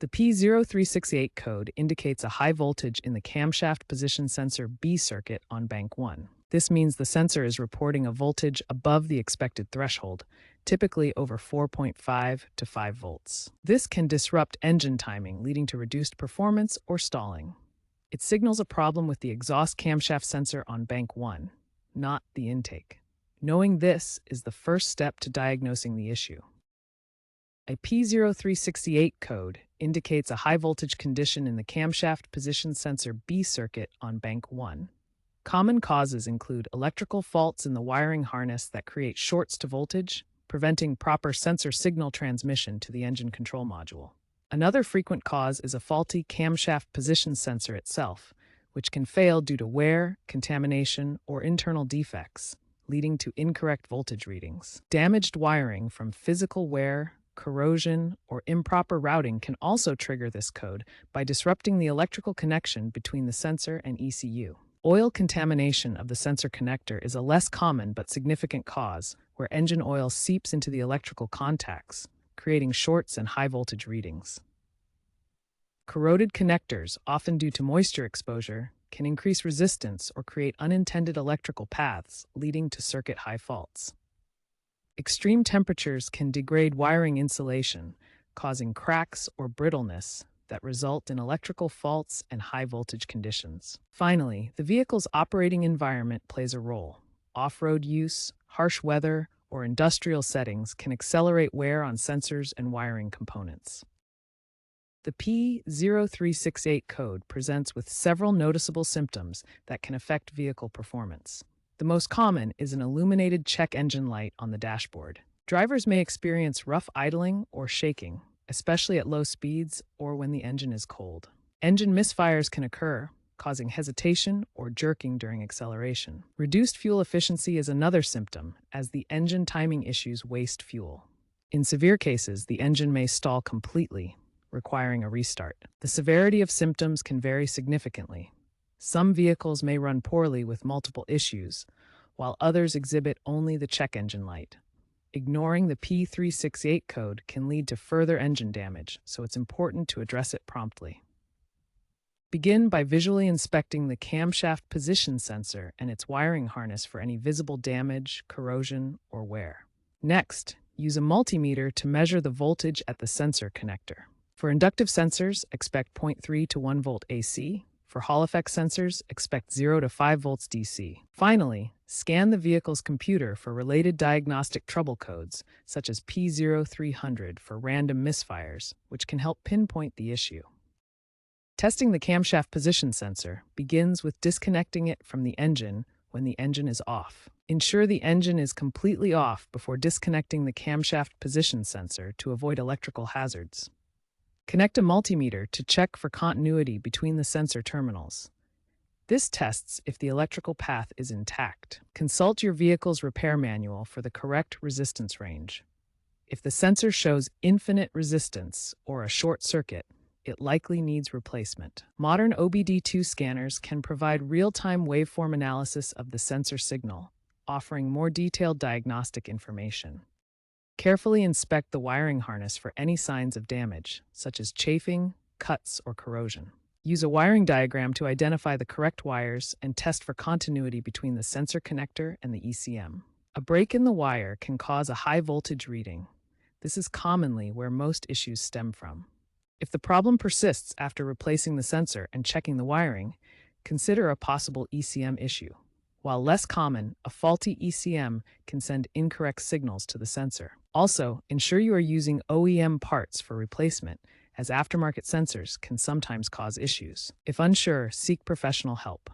The P0368 code indicates a high voltage in the camshaft position sensor B circuit on bank 1. This means the sensor is reporting a voltage above the expected threshold, typically over 4.5 to 5 volts. This can disrupt engine timing, leading to reduced performance or stalling. It signals a problem with the exhaust camshaft sensor on bank 1, not the intake. Knowing this is the first step to diagnosing the issue. A P0368 code indicates a high voltage condition in the camshaft position sensor B circuit on bank 1. Common causes include electrical faults in the wiring harness that create shorts to voltage, preventing proper sensor signal transmission to the engine control module. Another frequent cause is a faulty camshaft position sensor itself, which can fail due to wear, contamination, or internal defects, leading to incorrect voltage readings. Damaged wiring from physical wear, corrosion, or improper routing can also trigger this code by disrupting the electrical connection between the sensor and ECU. Oil contamination of the sensor connector is a less common but significant cause, where engine oil seeps into the electrical contacts, creating shorts and high voltage readings. Corroded connectors, often due to moisture exposure, can increase resistance or create unintended electrical paths, leading to circuit high faults. Extreme temperatures can degrade wiring insulation, causing cracks or brittleness that result in electrical faults and high voltage conditions. Finally, the vehicle's operating environment plays a role. Off-road use, harsh weather, or industrial settings can accelerate wear on sensors and wiring components. The P0368 code presents with several noticeable symptoms that can affect vehicle performance. The most common is an illuminated check engine light on the dashboard. Drivers may experience rough idling or shaking, especially at low speeds or when the engine is cold. Engine misfires can occur, causing hesitation or jerking during acceleration. Reduced fuel efficiency is another symptom, as the engine timing issues waste fuel. In severe cases, the engine may stall completely, requiring a restart. The severity of symptoms can vary significantly. Some vehicles may run poorly with multiple issues, while others exhibit only the check engine light. Ignoring the P0368 code can lead to further engine damage, so it's important to address it promptly. Begin by visually inspecting the camshaft position sensor and its wiring harness for any visible damage, corrosion, or wear. Next, use a multimeter to measure the voltage at the sensor connector. For inductive sensors, expect 0.3 to 1 volt AC. For Hall effect sensors, expect 0 to 5 volts DC. Finally, scan the vehicle's computer for related diagnostic trouble codes, such as P0300 for random misfires, which can help pinpoint the issue. Testing the camshaft position sensor begins with disconnecting it from the engine when the engine is off. Ensure the engine is completely off before disconnecting the camshaft position sensor to avoid electrical hazards. Connect a multimeter to check for continuity between the sensor terminals. This tests if the electrical path is intact. Consult your vehicle's repair manual for the correct resistance range. If the sensor shows infinite resistance or a short circuit, it likely needs replacement. Modern OBD2 scanners can provide real-time waveform analysis of the sensor signal, offering more detailed diagnostic information. Carefully inspect the wiring harness for any signs of damage, such as chafing, cuts, or corrosion. Use a wiring diagram to identify the correct wires and test for continuity between the sensor connector and the ECM. A break in the wire can cause a high voltage reading. This is commonly where most issues stem from. If the problem persists after replacing the sensor and checking the wiring, consider a possible ECM issue. While less common, a faulty ECM can send incorrect signals to the sensor. Also, ensure you are using OEM parts for replacement, as aftermarket sensors can sometimes cause issues. If unsure, seek professional help.